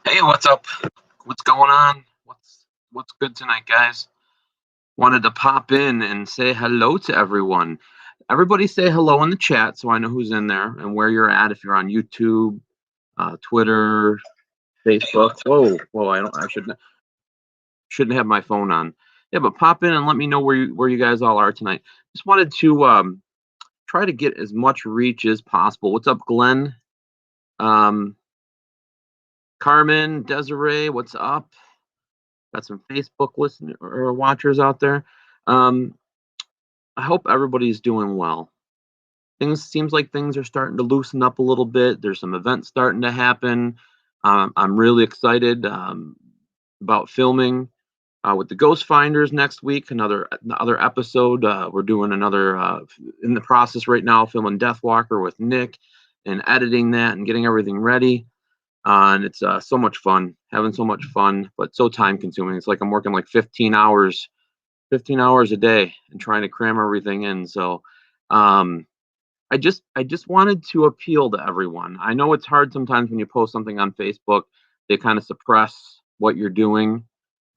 Hey, what's up? What's going on? What's good tonight, guys? Wanted to pop in and say hello to everyone. Everybody say hello in the chat so I know who's in there and where you're at. If you're on YouTube, Twitter, Facebook. Whoa, whoa! I shouldn't have my phone on. Yeah, but pop in and let me know where you guys all are tonight. Just wanted to try to get as much reach as possible. What's up, Glenn? Um, Carmen, Desiree, what's up? Got some Facebook listeners or watchers out there. Um, I hope everybody's doing well. Things seems like things are starting to loosen up a little bit. There's some events starting to happen. I'm really excited about filming with the Ghost Finders next week. Another episode. We're doing another in the process right now, filming Deathwalker with Nick and editing that and getting everything ready. And it's so much fun, having so much fun, but so time consuming. It's like I'm working like 15 hours a day and trying to cram everything in. So um, I just wanted to appeal to everyone. I know it's hard sometimes when you post something on Facebook, they kind of suppress what you're doing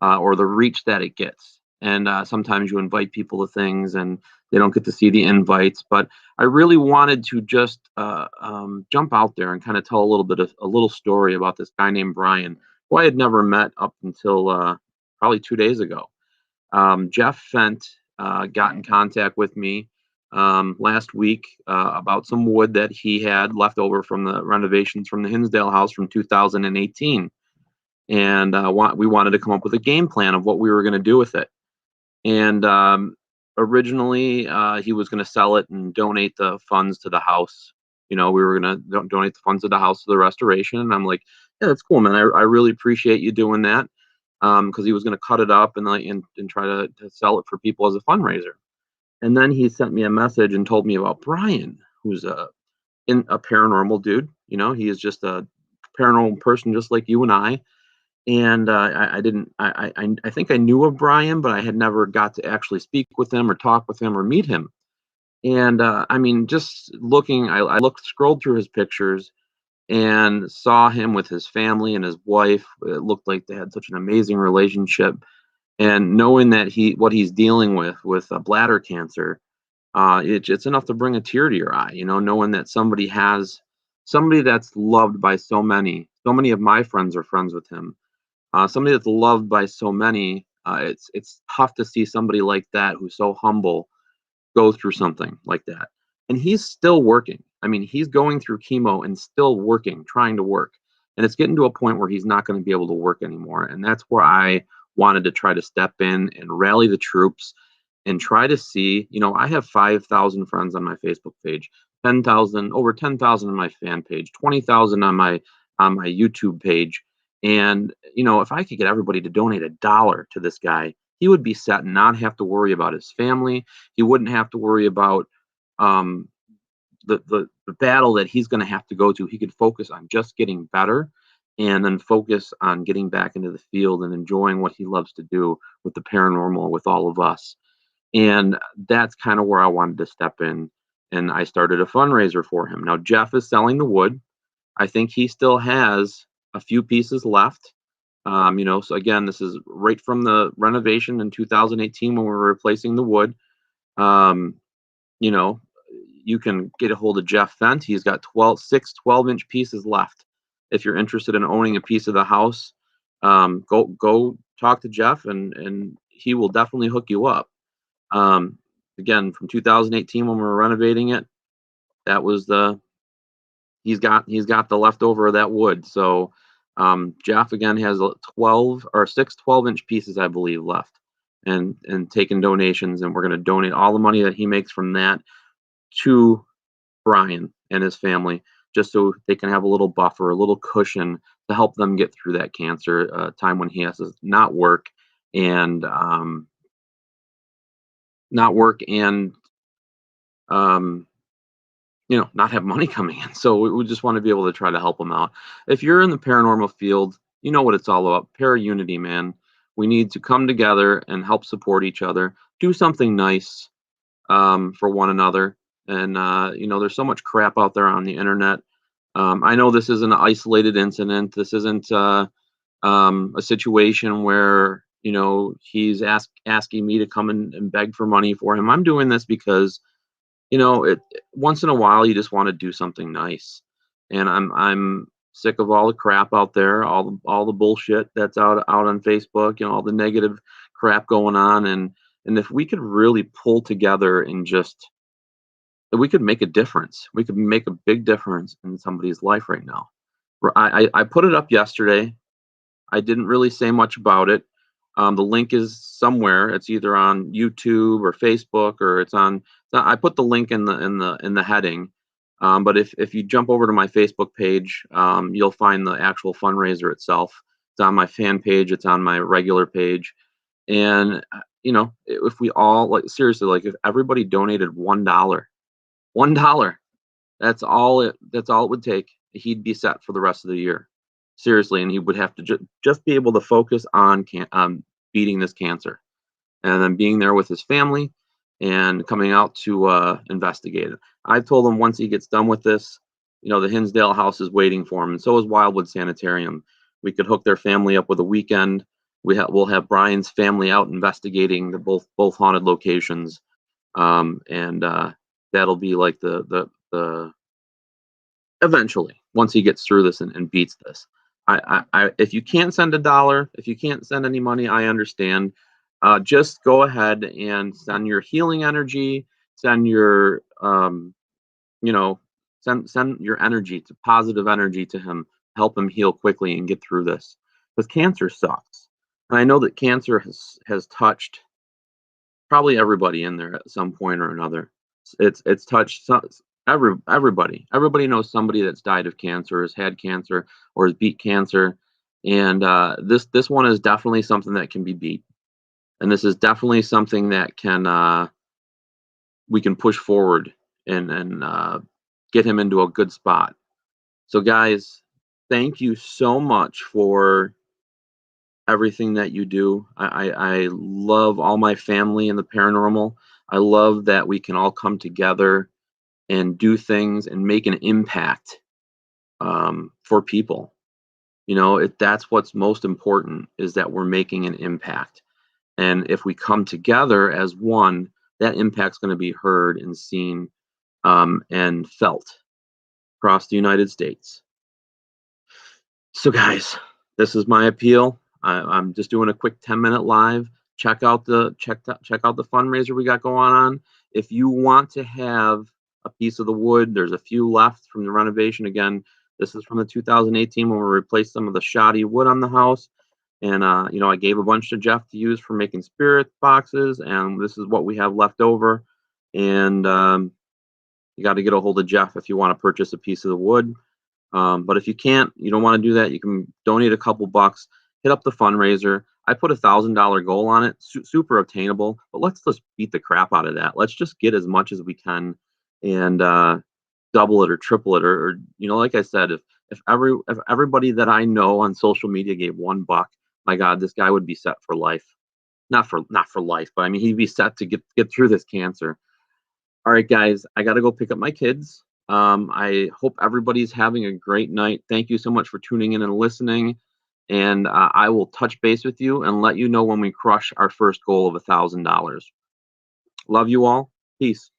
or the reach that it gets. And sometimes you invite people to things and they don't get to see the invites. But I really wanted to just jump out there and kind of tell a little story about this guy named Brian, who I had never met up until probably 2 days ago. Jeff Fent got in contact with me last week about some wood that he had left over from the renovations from the Hinsdale house from 2018. And we wanted to come up with a game plan of what we were going to do with it. And originally, he was going to sell it and donate the funds to the house. We were going to donate the funds to the house to the restoration. And I'm like, yeah, that's cool, man. I really appreciate you doing that because he was going to cut it up and try to sell it for people as a fundraiser. And then he sent me a message and told me about Brian, who's a paranormal dude. He is just a paranormal person, just like you and I. And I didn't. I think I knew of Brian, but I had never got to actually speak with him or talk with him or meet him. And I mean, just looking, I scrolled through his pictures and saw him with his family and his wife. It looked like they had such an amazing relationship. And knowing that what he's dealing with bladder cancer, it's enough to bring a tear to your eye. Knowing that somebody that's loved by so many. So many of my friends are friends with him. Somebody that's loved by so many. It's tough to see somebody like that who's so humble go through something like that. And he's still working. I mean, he's going through chemo and still working, trying to work. And it's getting to a point where he's not going to be able to work anymore. And that's where I wanted to try to step in and rally the troops and try to see. I have 5,000 friends on my Facebook page, 10,000, over 10,000 on my fan page, 20,000 on my YouTube page. And, if I could get everybody to donate $1 to this guy, he would be set and not have to worry about his family. He wouldn't have to worry about um, the battle that he's going to have to go to. He could focus on just getting better and then focus on getting back into the field and enjoying what he loves to do with the paranormal with all of us. And that's kind of where I wanted to step in. And I started a fundraiser for him. Now, Jeff is selling the wood. I think he still has a few pieces left. So again, this is right from the renovation in 2018 when we were replacing the wood. Um, you know, you can get a hold of Jeff Fent. He's got 12-inch pieces left. If you're interested in owning a piece of the house, go talk to Jeff and he will definitely hook you up. Um, Again, from 2018 when we were renovating it, that was he's got the leftover of that wood. So Jeff again has 12-inch pieces, I believe, left, and taking donations, and we're going to donate all the money that he makes from that to Brian and his family, just so they can have a little buffer, a little cushion to help them get through that cancer time when he has to and not work and um, not have money coming in. So we just want to be able to try to help them out. If you're in the paranormal field, you know what it's all about. Para-unity, man. We need to come together and help support each other. Do something nice for one another. And there's so much crap out there on the internet. I know this is an isolated incident. This isn't a situation where he's asking me to come and beg for money for him. I'm doing this because once in a while you just want to do something nice, and I'm sick of all the crap out there, all the bullshit that's out on Facebook, all the negative crap going on, and if we could really pull together and just we could make a difference. We could make a big difference in somebody's life right now. I put it up yesterday. I didn't really say much about it. The link is somewhere. It's either on YouTube or Facebook, or I put the link in the heading. But if you jump over to my Facebook page, you'll find the actual fundraiser itself. It's on my fan page. It's on my regular page. And if we all, like, seriously, like, if everybody donated $1, that's all it would take. He'd be set for the rest of the year. Seriously, and he would have to just be able to focus on beating this cancer, and then being there with his family and coming out to investigate it. I told him once he gets done with this, the Hinsdale House is waiting for him, and so is Wildwood Sanitarium. We could hook their family up with a weekend. We'll have Brian's family out investigating both haunted locations, and that'll be like the eventually, once he gets through this and beats this. If you can't send $1, if you can't send any money, I understand. Just go ahead and send your healing energy, send your you know send your energy, to positive energy, to him. Help him heal quickly and get through this, because cancer sucks. And I know that cancer has touched probably everybody in there at some point or another. It's touched everybody. Everybody knows somebody that's died of cancer, has had cancer, or has beat cancer, and this one is definitely something that can be beat, and this is definitely something that we can push forward and get him into a good spot. So, guys, thank you so much for everything that you do. I love all my family in the paranormal. I love that we can all come together and do things and make an impact for people. That's what's most important, is that we're making an impact. And if we come together as one, that impact's going to be heard and seen and felt across the United States. So, guys, this is my appeal. I'm just doing a quick 10-minute live. Check out the fundraiser we got going on. If you want to have a piece of the wood, there's a few left from the renovation. Again, this is from the 2018 when we replaced some of the shoddy wood on the house. And I gave a bunch to Jeff to use for making spirit boxes, and this is what we have left over. And you got to get a hold of Jeff if you want to purchase a piece of the wood. But if you don't want to do that, you can donate a couple bucks, hit up the fundraiser. I put $1,000 goal on it, super obtainable, but let's just beat the crap out of that. Let's just get as much as we can and double it or triple it, or like I said, if everybody that I know on social media gave $1, my God, this guy would be set for life. Not for life, but I mean, he'd be set to get through this cancer. All right, guys, I got to go pick up my kids. I hope everybody's having a great night. Thank you so much for tuning in and listening. And I will touch base with you and let you know when we crush our first goal of $1,000. Love you all. Peace.